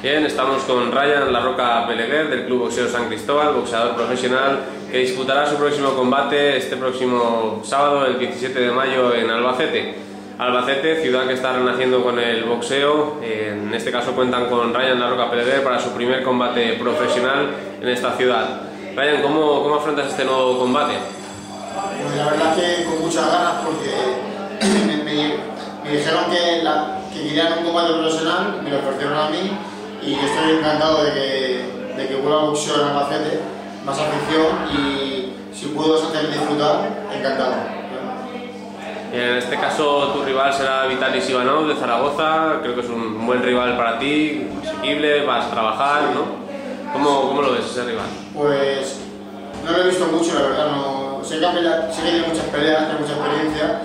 Bien, estamos con Ryan La Roca Peleguer del Club Boxeo San Cristóbal, boxeador profesional que disputará su próximo combate este próximo sábado, el 17 de mayo, en Albacete. Albacete, ciudad que está renaciendo con el boxeo. En este caso cuentan con Ryan La Roca Peleguer para su primer combate profesional en esta ciudad. Ryan, ¿cómo afrontas este nuevo combate? Pues la verdad que con muchas ganas, porque me dijeron que querían un combate profesional, me lo ofrecieron a mí y yo estoy encantado de que vuelva a boxeo en Albacete, más afición, y si puedo hacerle disfrutar, encantado. En este caso tu rival será Vitalis Ivanov de Zaragoza. Creo que es un buen rival para ti, asequible, vas a trabajar, ¿no? ¿Cómo lo ves ese rival? Pues no lo he visto mucho, la verdad. No, sé que tiene muchas peleas, tiene mucha experiencia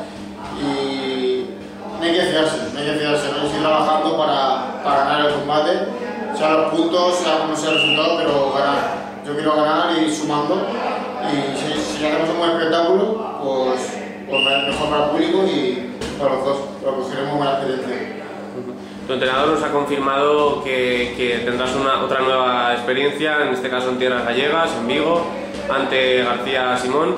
y no hay que fiarse, no hay que seguir trabajando para ganar el combate, sea los puntos, sea como sea el resultado, pero ganar. Yo quiero ganar y sumando, y si hacemos un buen espectáculo, pues mejor para el público y para los dos, pero cogeremos buena experiencia. Tu entrenador nos ha confirmado que tendrás otra nueva experiencia, en este caso en tierras gallegas, en Vigo, ante García Simón.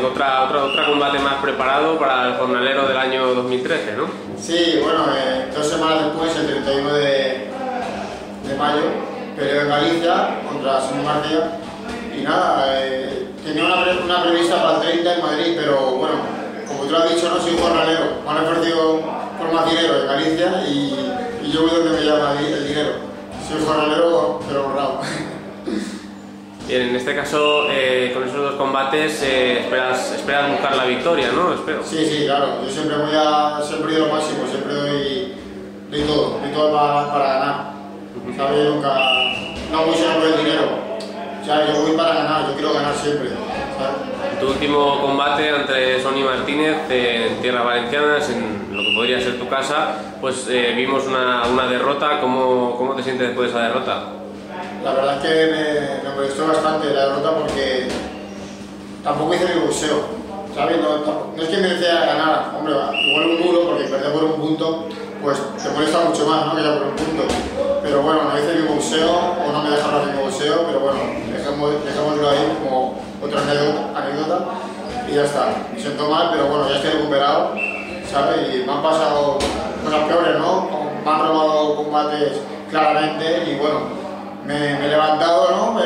Otra combate más preparado para el jornalero del año 2013, ¿no? Sí, bueno, 2 semanas después, el 31 de mayo, peleo en Galicia contra Simón García. Y nada, tenía una prevista para el 30 en Madrid, pero bueno, como tú lo has dicho, no soy jornalero. Me han ofrecido por más dinero en Galicia y yo voy donde me llama el dinero. Soy jornalero, pero honrado. Bien, en este caso, con esos dos combates, esperas buscar la victoria, ¿no? Espero. Sí, claro. Yo siempre doy lo máximo, siempre doy todo para ganar. ¿Sabes? No voy solo por el dinero. O sea, yo voy para ganar, yo quiero ganar siempre, ¿sabes? Tu último combate ante Sonny Martínez en tierras valencianas, en lo que podría ser tu casa, pues vimos una derrota. ¿Cómo te sientes después de esa derrota? La verdad es que me molestó bastante la derrota, porque tampoco hice mi boxeo, ¿sabes? No es que me decía ganar, hombre, igual un duro, porque perder por un punto pues te molesta mucho más, ¿no? Que ya por un punto. Pero bueno, no hice mi boxeo, o no me dejaron hacer mi boxeo, pero bueno, dejémoslo ahí como otra anécdota y ya está. Me siento mal, pero bueno, ya estoy recuperado, ¿sabes? Y me han pasado cosas peores, ¿no? Me han robado combates claramente y bueno, me he levantado, ¿no?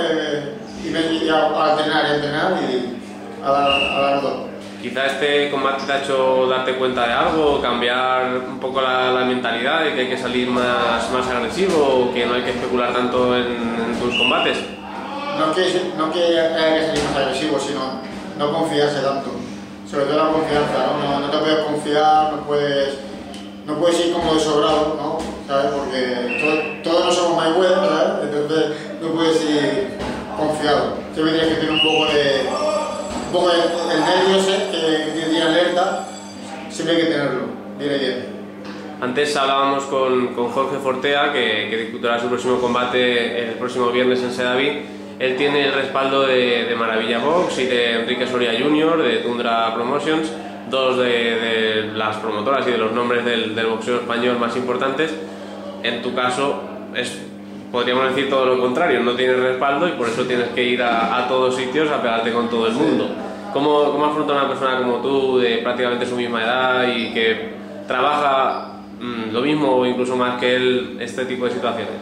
Y me he ido a entrenar y a dar todo. Quizá este combate te ha hecho darte cuenta de algo, cambiar un poco la mentalidad de que hay que salir más agresivo, o que no hay que especular tanto en tus combates. No que haya que salir más agresivo, sino no confiarse tanto. Sobre todo la confianza, ¿no? No te puedes confiar, no puedes ir como de sobrado, ¿no? ¿Sabes? Porque todos no somos Mayweather, ¿sabes? Entonces no puedes ir confiado. Siempre tienes que tener un poco el nervio ese que tiene alerta, siempre hay que tenerlo, bien. Antes hablábamos con Jorge Fortea, que disputará su próximo combate el próximo viernes en Sedaví. Él tiene el respaldo de Maravilla Box y de Enrique Soria Jr., de Tundra Promotions, dos de las promotoras y de los nombres del boxeo español más importantes. En tu caso podríamos decir todo lo contrario, no tienes respaldo y por eso tienes que ir a todos sitios a pegarte con todo el mundo. ¿Cómo afronta una persona como tú, de prácticamente su misma edad y que trabaja lo mismo o incluso más que él, este tipo de situaciones?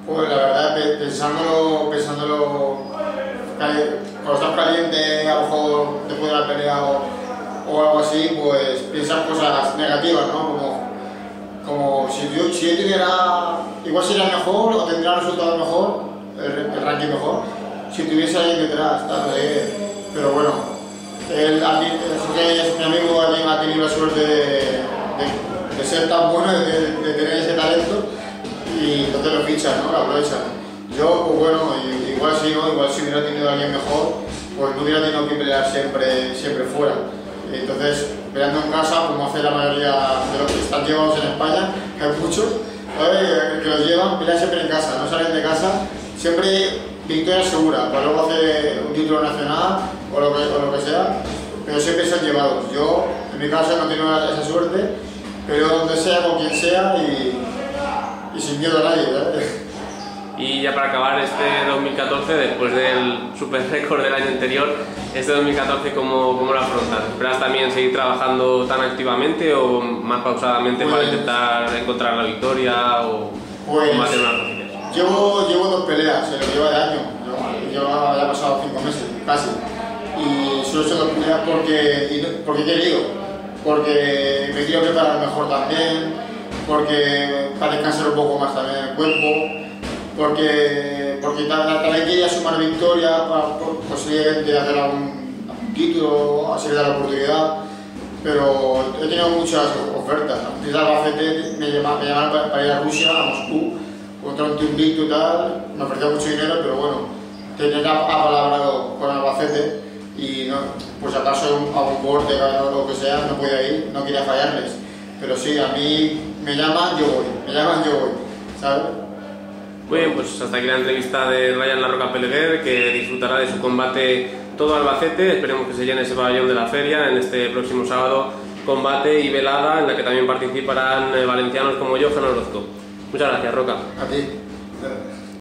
Pues la verdad, pensándolo, cuando estás caliente, a lo mejor después de la pelea o algo así, pues piensas cosas negativas, ¿no? Como si yo tuviera, igual sería mejor o tendría un resultado mejor, el ranking mejor, si tuviese alguien detrás, pero bueno, Jorge es mi amigo, alguien ha tenido la suerte de ser tan bueno, de tener ese talento, y entonces lo fichan, ¿no? Lo aprovechan. Yo, pues bueno, igual sí, ¿no? Igual si hubiera tenido a alguien mejor, pues no hubiera tenido que pelear siempre fuera. Entonces, peleando en casa, como hace la mayoría de los que están llevados en España, que hay muchos, que los llevan, pelean siempre en casa, no salen de casa, siempre victoria segura, para luego hacer un título nacional o lo que sea, pero siempre son llevados. Yo, en mi caso, no tengo esa suerte, pero donde sea, con quien sea, y sin miedo a nadie, ¿eh? Y ya para acabar este 2014, después del super récord del año anterior, este 2014 ¿cómo lo afrontas? ¿Esperas también seguir trabajando tan activamente o más pausadamente para intentar encontrar la victoria o combatir unas noticias? Llevo 2 peleas en lo que lleva de año, lleva ya pasado 5 meses casi, y solo he hecho 2 peleas porque he querido, porque me quiero preparar mejor también, porque para descansar un poco más también el cuerpo, porque también quería sumar victoria para posiblemente hacer algún título, así que dar la oportunidad, pero he tenido muchas ofertas. Desde Albacete me llamaron para ir a Rusia, a Moscú, contra un invicto y tal, me ofrecía mucho dinero, pero bueno, tenía apalabrado con Albacete y no, pues acaso a un corte o lo que sea, no podía ir, no quería fallarles, pero sí, a mí me llaman, yo voy, ¿sabes? Muy bien, pues hasta aquí la entrevista de Ryan La Roca Peleguer, que disfrutará de su combate todo Albacete. Esperemos que se llene ese pabellón de la feria en este próximo sábado, combate y velada en la que también participarán valencianos como Johan Orozco. Muchas gracias, Roca. A ti.